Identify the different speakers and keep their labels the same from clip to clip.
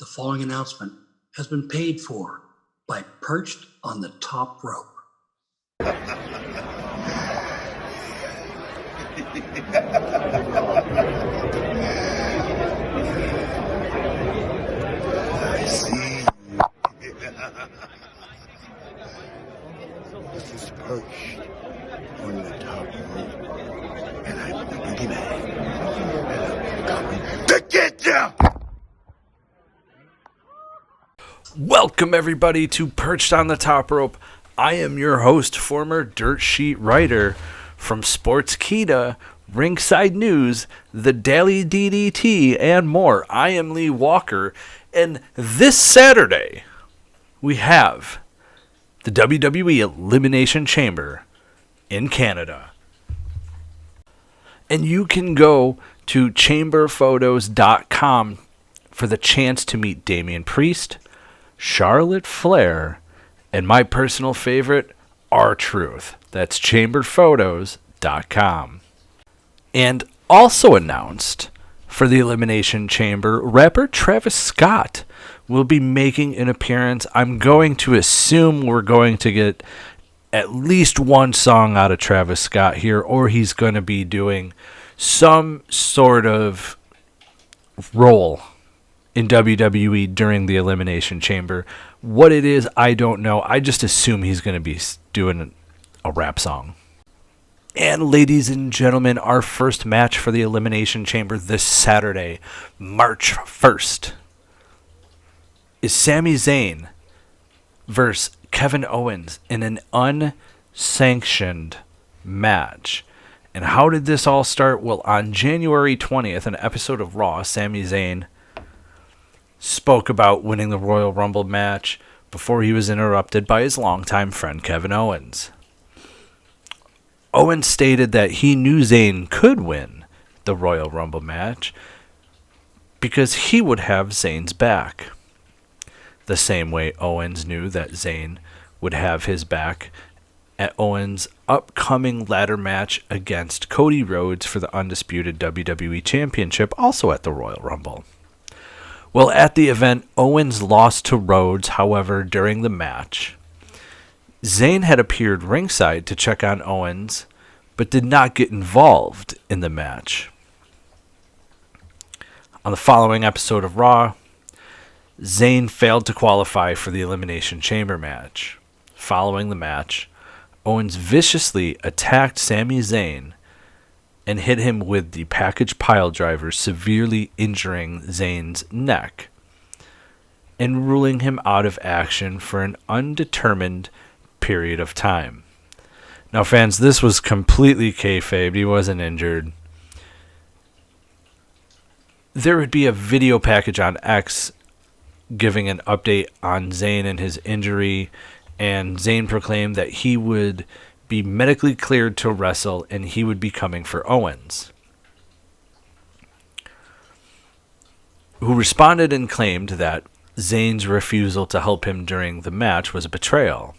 Speaker 1: The following announcement has been paid for by Perched on the Top Rope.
Speaker 2: I see you. This is Perched on the Top Rope, and I'm the boogeyman, and I'm coming to get ya!
Speaker 3: Welcome everybody to Perched on the Top Rope. I am your host, former dirt sheet writer from SportsKeeda, Ringside News, the Daily DDT, and more. I am Lee Walker, and this Saturday we have the WWE Elimination Chamber in Canada. And you can go to chamberphotos.com for the chance to meet Damian Priest, Charlotte Flair, and my personal favorite, R-Truth. That's chamberphotos.com. And also announced for the Elimination Chamber, rapper Travis Scott will be making an appearance. I'm going to assume we're going to get at least one song out of Travis Scott here, or he's going to be doing some sort of role in WWE during the Elimination Chamber. What it is, I don't know. I just assume he's going to be doing a rap song. And ladies and gentlemen, our first match for the Elimination Chamber this Saturday, March 1st, is Sami Zayn versus Kevin Owens in an unsanctioned match. And how did this all start? Well, on January 20th, an episode of Raw, Sami Zayn spoke about winning the Royal Rumble match before he was interrupted by his longtime friend Kevin Owens. Owens stated that he knew Zayn could win the Royal Rumble match because he would have Zayn's back. The same way Owens knew that Zayn would have his back at Owens' upcoming ladder match against Cody Rhodes for the Undisputed WWE Championship, also at the Royal Rumble. Well, at the event, Owens lost to Rhodes. However, during the match, Zayn had appeared ringside to check on Owens, but did not get involved in the match. On the following episode of Raw, Zayn failed to qualify for the Elimination Chamber match. Following the match, Owens viciously attacked Sami Zayn and hit him with the package piledriver, severely injuring Zayn's neck and ruling him out of action for an undetermined period of time. Now, fans, this was completely kayfabe. He wasn't injured. There would be a video package on X giving an update on Zayn and his injury, and Zayn proclaimed that he would be medically cleared to wrestle and he would be coming for Owens, who responded and claimed that Zayn's refusal to help him during the match was a betrayal.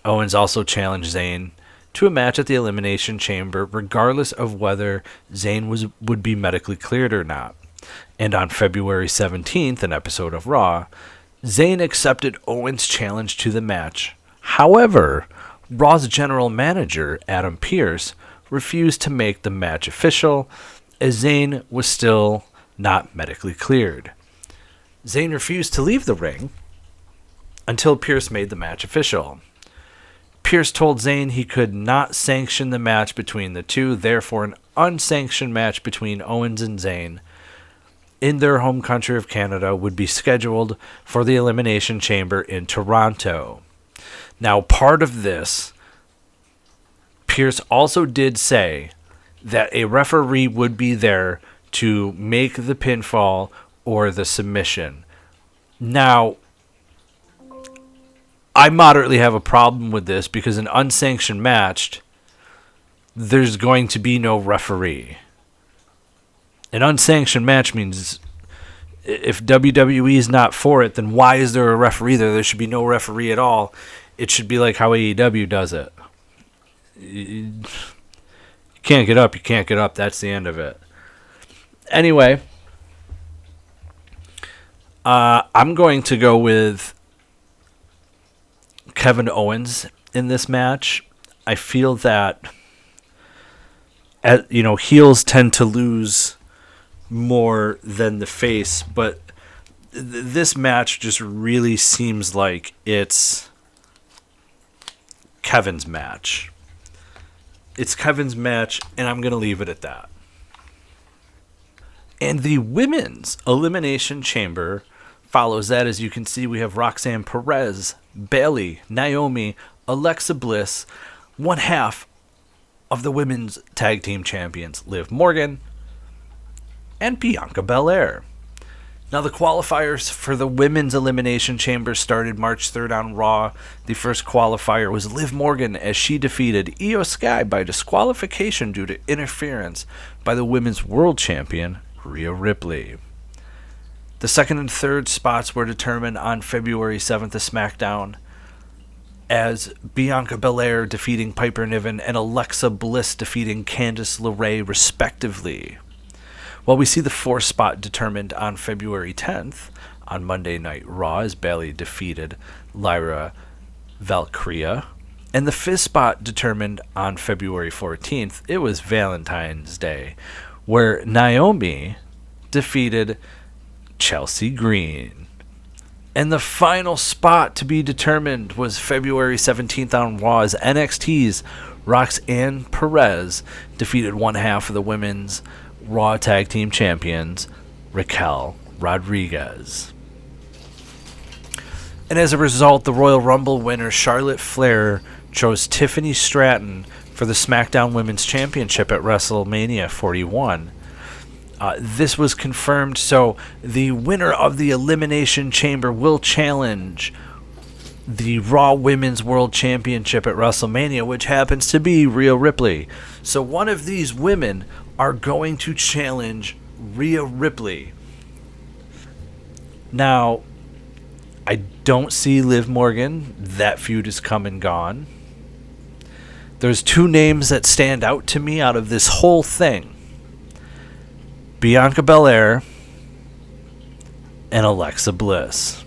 Speaker 3: Owens also challenged Zayn to a match at the Elimination Chamber regardless of whether Zayn would be medically cleared or not. And on February 17th, an episode of Raw, Zayn accepted Owens' challenge to the match. However, Raw's general manager, Adam Pearce, refused to make the match official as Zayn was still not medically cleared. Zayn refused to leave the ring until Pearce made the match official. Pearce told Zayn he could not sanction the match between the two, therefore an unsanctioned match between Owens and Zayn in their home country of Canada would be scheduled for the Elimination Chamber in Toronto. Now, part of this, Pearce also did say that a referee would be there to make the pinfall or the submission. Now, I moderately have a problem with this because an unsanctioned match, there's going to be no referee. An unsanctioned match means if WWE is not for it, then why is there a referee there? There should be no referee at all. It should be like how AEW does it. You can't get up, you can't get up. That's the end of it. Anyway, I'm going to go with Kevin Owens in this match. I feel that, heels tend to lose more than the face, but this match just really seems like it's Kevin's match. It's Kevin's match, and I'm going to leave it at that. And the Women's Elimination Chamber follows that. As you can see, we have Roxanne, Perez, Bayley, Naomi, Alexa Bliss, one half of the Women's Tag Team Champions, Liv Morgan, and Bianca Belair. Now, the qualifiers for the Women's Elimination Chamber started March 3rd on Raw. The first qualifier was Liv Morgan, as she defeated Io Sky by disqualification due to interference by the Women's World Champion, Rhea Ripley. The second and third spots were determined on February 7th of SmackDown, as Bianca Belair defeating Piper Niven and Alexa Bliss defeating Candice LeRae, respectively. While we see the fourth spot determined on February 10th on Monday Night Raw, as Bayley defeated Lyra Valkyria, and the fifth spot determined on February 14th, it was Valentine's Day, where Naomi defeated Chelsea Green. And the final spot to be determined was February 17th on Raw, as NXT's Roxanne Perez defeated one half of the Women's Raw Tag Team Champions, Raquel Rodriguez. And as a result, the Royal Rumble winner Charlotte Flair chose Tiffany Stratton for the SmackDown Women's Championship at WrestleMania 41. This was confirmed, so the winner of the Elimination Chamber will challenge the Raw Women's World Championship at WrestleMania, which happens to be Rhea Ripley. So one of these women are going to challenge Rhea Ripley. Now, I don't see Liv Morgan. That feud is come and gone. There's two names that stand out to me out of this whole thing: Bianca Belair and Alexa Bliss.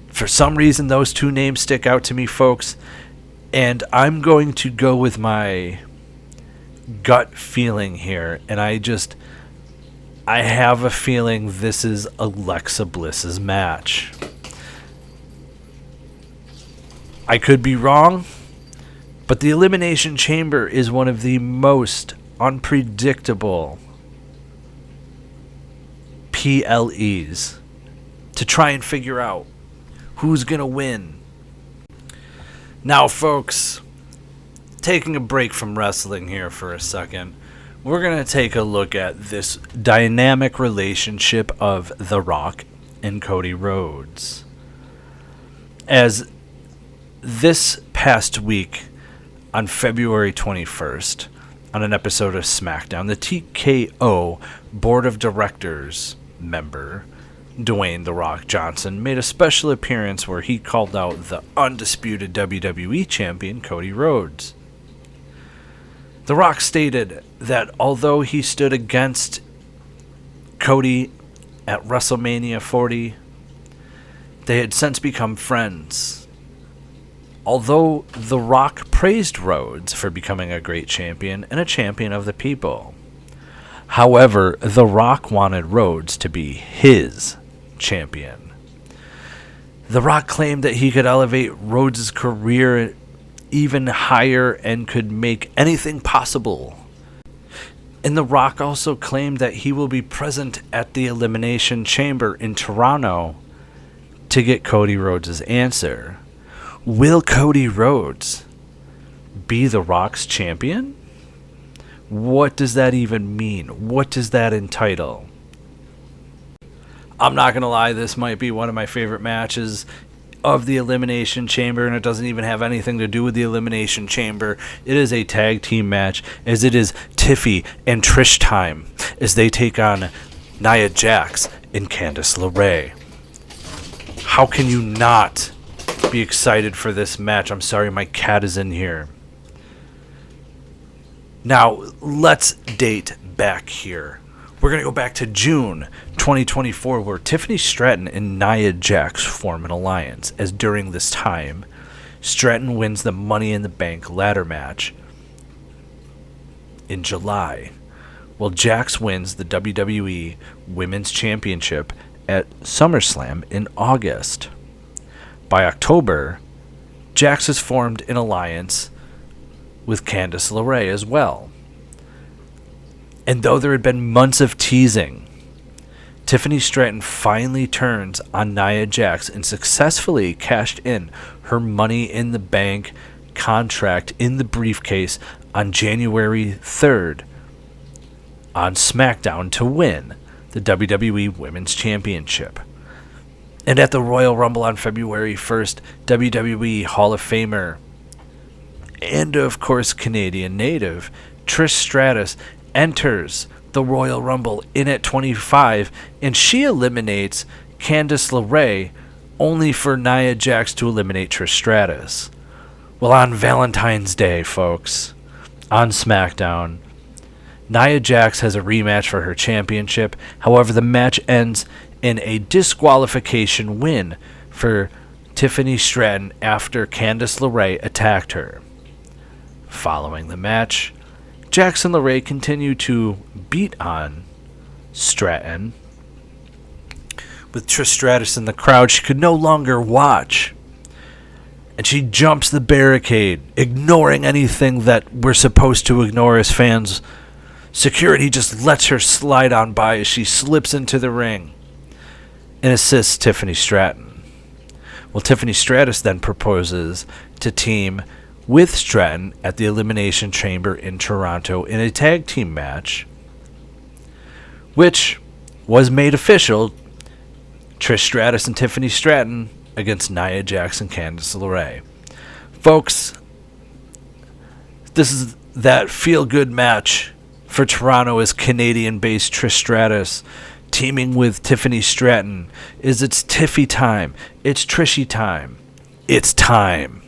Speaker 3: For some reason, those two names stick out to me, folks, and I'm going to go with my gut feeling here, and I have a feeling this is Alexa Bliss's match. I could be wrong, but the Elimination Chamber is one of the most unpredictable PLEs to try and figure out who's going to win. Now, folks, taking a break from wrestling here for a second, we're going to take a look at this dynamic relationship of The Rock and Cody Rhodes. As this past week, on February 21st, on an episode of SmackDown, the TKO Board of Directors member, Dwayne "The Rock" Johnson, made a special appearance where he called out the undisputed WWE Champion, Cody Rhodes. The Rock stated that although he stood against Cody at WrestleMania 40, they had since become friends. Although The Rock praised Rhodes for becoming a great champion and a champion of the people, however, The Rock wanted Rhodes to be his champion. The Rock claimed that he could elevate Rhodes' career even higher and could make anything possible. And The Rock also claimed that he will be present at the Elimination Chamber in Toronto to get Cody Rhodes' answer. Will Cody Rhodes be The Rock's champion? What does that even mean? What does that entitle? I'm not going to lie, this might be one of my favorite matches of the Elimination Chamber, and it doesn't even have anything to do with the Elimination Chamber. It is a tag team match, as it is Tiffy and Trish time, as they take on Nia Jax and Candice LeRae. How can you not be excited for this match? I'm sorry, my cat is in here. Now, let's date back here. We're going to go back to June 2024, where Tiffany Stratton and Nia Jax form an alliance, as during this time, Stratton wins the Money in the Bank ladder match in July, while Jax wins the WWE Women's Championship at SummerSlam in August. By October, Jax has formed an alliance with Candice LeRae as well. And though there had been months of teasing, Tiffany Stratton finally turns on Nia Jax and successfully cashed in her Money in the Bank contract in the briefcase on January 3rd on SmackDown to win the WWE Women's Championship. And at the Royal Rumble on February 1st, WWE Hall of Famer and, of course, Canadian native Trish Stratus enters the Royal Rumble in at 25, and she eliminates Candice LeRae, only for Nia Jax to eliminate Trish Stratus. Well, on Valentine's Day, folks, on SmackDown, Nia Jax has a rematch for her championship. However, the match ends in a disqualification win for Tiffany Stratton after Candice LeRae attacked her. Following the match, Jax and LeRae continue to beat on Stratton. With Trish Stratus in the crowd, she could no longer watch, and she jumps the barricade, ignoring anything that we're supposed to ignore as fans. Security just lets her slide on by as she slips into the ring and assists Tiffany Stratton. Well, Tiffany Stratus then proposes to team with Stratton at the Elimination Chamber in Toronto in a tag team match, which was made official. Trish Stratus and Tiffany Stratton against Nia Jax and Candice LeRae. Folks, this is that feel-good match for Toronto as Canadian-based Trish Stratus teaming with Tiffany Stratton is it's Tiffy time. It's Trishy time. It's time.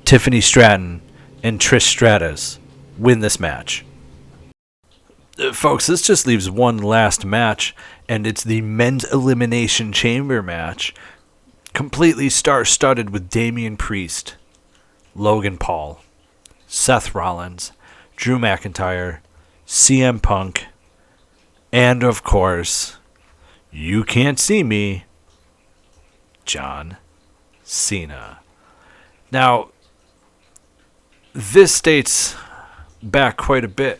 Speaker 3: Tiffany Stratton and Trish Stratus win this match. Folks, this just leaves one last match, and it's the Men's Elimination Chamber match, completely star-studded with Damian Priest, Logan Paul, Seth Rollins, Drew McIntyre, CM Punk, and of course, you can't see me, John Cena. Now, this dates back quite a bit,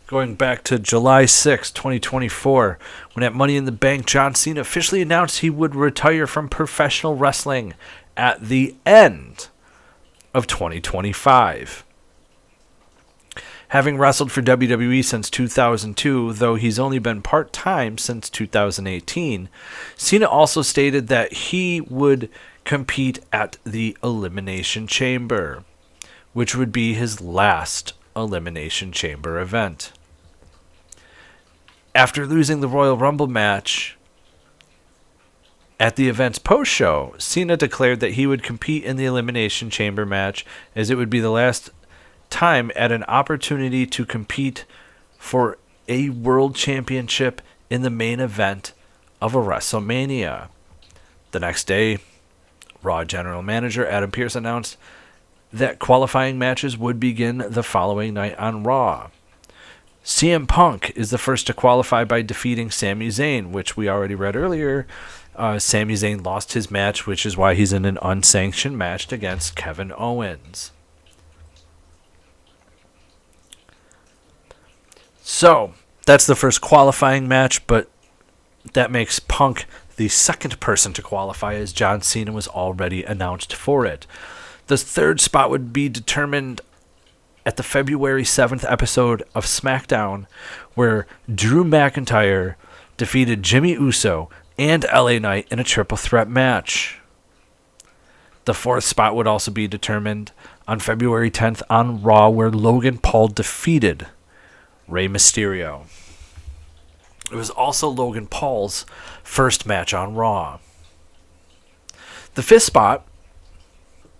Speaker 3: going back to July 6, 2024, when at Money in the Bank, John Cena officially announced he would retire from professional wrestling at the end of 2025. Having wrestled for WWE since 2002, though he's only been part-time since 2018, Cena also stated that he would compete at the Elimination Chamber, which would be his last Elimination Chamber event. After losing the Royal Rumble match at the event's post-show, Cena declared that he would compete in the Elimination Chamber match, as it would be the last time at an opportunity to compete for a world championship in the main event of a WrestleMania. The next day, Raw general manager Adam Pearce announced that qualifying matches would begin the following night on Raw. CM Punk is the first to qualify by defeating Sami Zayn, which we already read earlier. Sami Zayn lost his match, which is why he's in an unsanctioned match against Kevin Owens. So, that's the first qualifying match, but that makes Punk the second person to qualify, as John Cena was already announced for it. The third spot would be determined at the February 7th episode of SmackDown, where Drew McIntyre defeated Jimmy Uso and LA Knight in a triple threat match. The fourth spot would also be determined on February 10th on Raw, where Logan Paul defeated Rey Mysterio. It was also Logan Paul's first match on Raw. The fifth spot,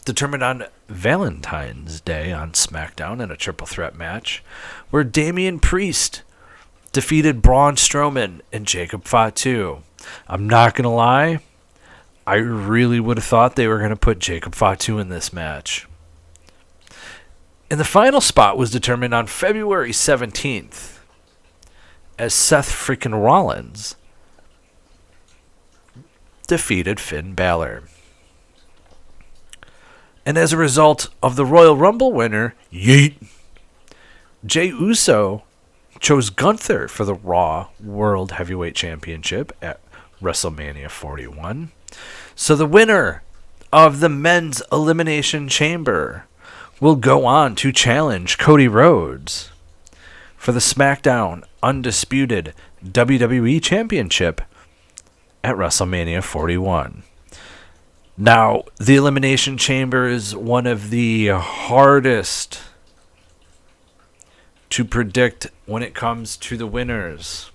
Speaker 3: determined on Valentine's Day on SmackDown in a triple threat match, where Damian Priest defeated Braun Strowman and Jacob Fatu. I'm not going to lie, I really would have thought they were going to put Jacob Fatu in this match. And the final spot was determined on February 17th as Seth freaking Rollins defeated Finn Balor. And as a result of the Royal Rumble winner, yeet, Jey Uso chose Gunther for the Raw World Heavyweight Championship at WrestleMania 41. So the winner of the Men's Elimination Chamber will go on to challenge Cody Rhodes for the SmackDown Undisputed WWE Championship at WrestleMania 41. Now, the Elimination Chamber is one of the hardest to predict when it comes to the winners.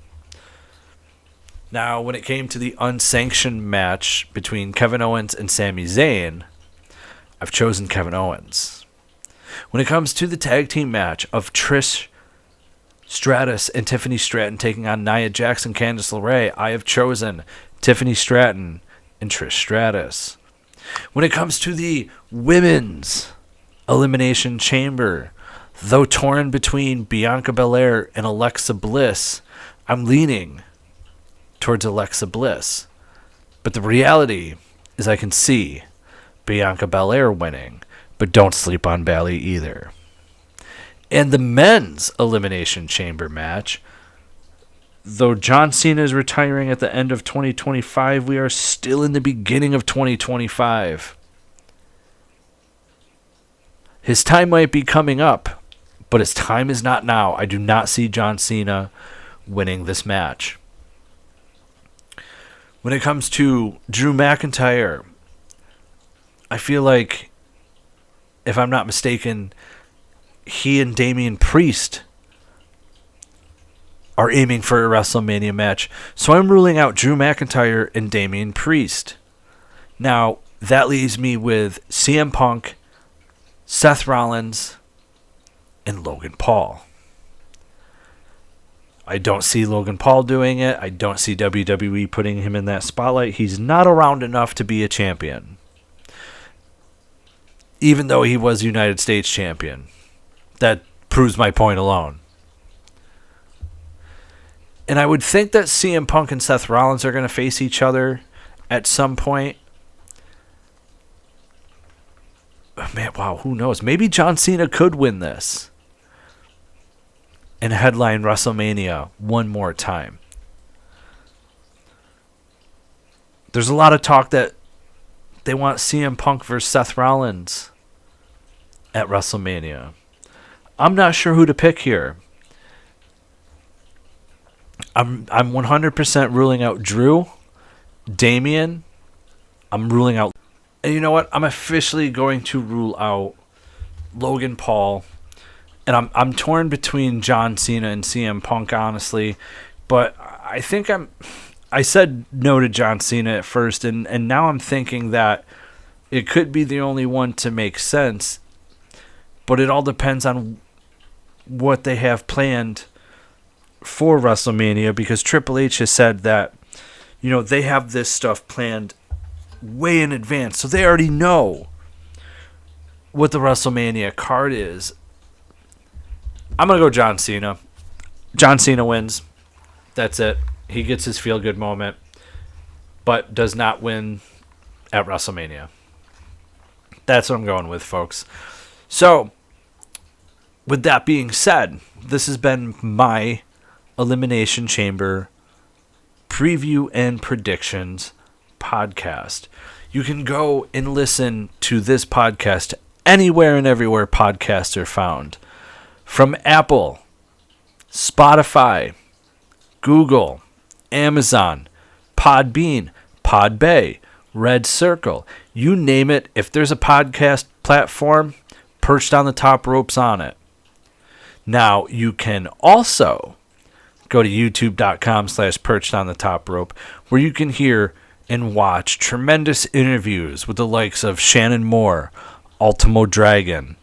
Speaker 3: Now, when it came to the unsanctioned match between Kevin Owens and Sami Zayn, I've chosen Kevin Owens. When it comes to the tag team match of Trish Stratus and Tiffany Stratton taking on Nia Jax and Candice LeRae, I have chosen Tiffany Stratton and Trish Stratus. When it comes to the women's Elimination Chamber, though torn between Bianca Belair and Alexa Bliss, I'm leaning towards Alexa Bliss. But the reality is I can see Bianca Belair winning, but don't sleep on Bayley either. And the men's Elimination Chamber match, though John Cena is retiring at the end of 2025, we are still in the beginning of 2025. His time might be coming up, but his time is not now. I do not see John Cena winning this match. When it comes to Drew McIntyre, I feel like, if I'm not mistaken, he and Damian Priest are aiming for a WrestleMania match. So I'm ruling out Drew McIntyre and Damian Priest. Now, that leaves me with CM Punk, Seth Rollins, and Logan Paul. I don't see Logan Paul doing it. I don't see WWE putting him in that spotlight. He's not around enough to be a champion, even though he was United States champion. That proves my point alone. And I would think that CM Punk and Seth Rollins are going to face each other at some point. Man, wow, who knows? Maybe John Cena could win this and headline WrestleMania one more time. There's a lot of talk that they want CM Punk versus Seth Rollins at WrestleMania. I'm not sure who to pick here. I'm 100% ruling out Drew, Damian. I'm ruling out. And you know what? I'm officially going to rule out Logan Paul. And I'm torn between John Cena and CM Punk, honestly. But I think I said no to John Cena at first, and now I'm thinking that it could be the only one to make sense. But it all depends on what they have planned for WrestleMania, because Triple H has said that, you know, they have this stuff planned way in advance. So they already know what the WrestleMania card is. I'm going to go John Cena. John Cena wins. That's it. He gets his feel-good moment, but does not win at WrestleMania. That's what I'm going with, folks. So, with that being said, this has been my Elimination Chamber preview and predictions podcast. You can go and listen to this podcast anywhere and everywhere podcasts are found. From Apple, Spotify, Google, Amazon, Podbean, Podbay, Red Circle, you name it. If there's a podcast platform, Perched on the Top Rope's on it. Now, you can also go to youtube.com/Perched on the Top Rope, where you can hear and watch tremendous interviews with the likes of Shannon Moore, Ultimo Dragon,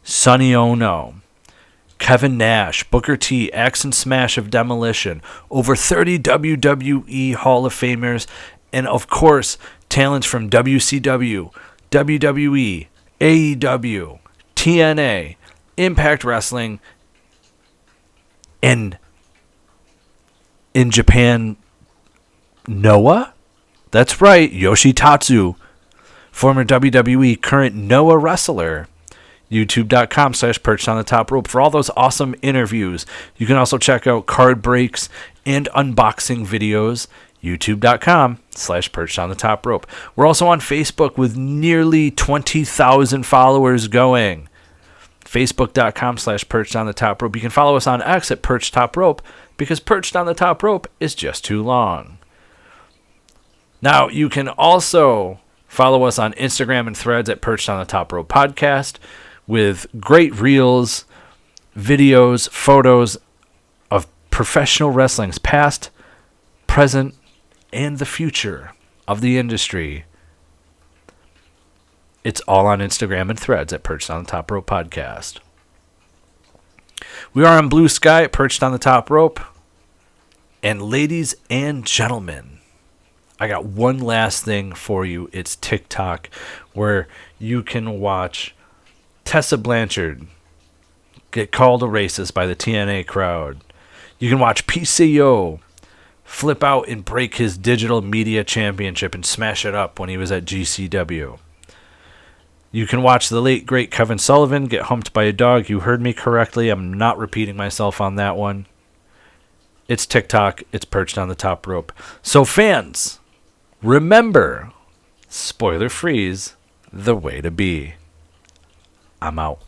Speaker 3: Sonny Ono, Kevin Nash, Booker T, Axe and Smash of Demolition, over 30 WWE Hall of Famers, and of course, talents from WCW, WWE, AEW, TNA, Impact Wrestling, and in Japan, Noah? That's right, Yoshitatsu, former WWE, current Noah wrestler. YouTube.com/Perched on the Top Rope for all those awesome interviews. You can also check out card breaks and unboxing videos. YouTube.com/Perched on the Top Rope. We're also on Facebook with nearly 20,000 followers going. Facebook.com/Perched on the Top Rope. You can follow us on X at Perched Top Rope because Perched on the Top Rope is just too long. Now, you can also follow us on Instagram and Threads at Perched on the Top Rope Podcast with great reels, videos, photos of professional wrestling's past, present, and the future of the industry. It's all on Instagram and Threads at Perched on the Top Rope Podcast. We are on Blue Sky at Perched on the Top Rope. And ladies and gentlemen, I got one last thing for you. It's TikTok, where you can watch Tessa Blanchard get called a racist by the TNA crowd. You can watch PCO flip out and break his digital media championship and smash it up when he was at GCW. You can watch the late, great Kevin Sullivan get humped by a dog. You heard me correctly. I'm not repeating myself on that one. It's TikTok. It's Perched on the Top Rope. So fans, remember, spoiler free's the way to be. I'm out.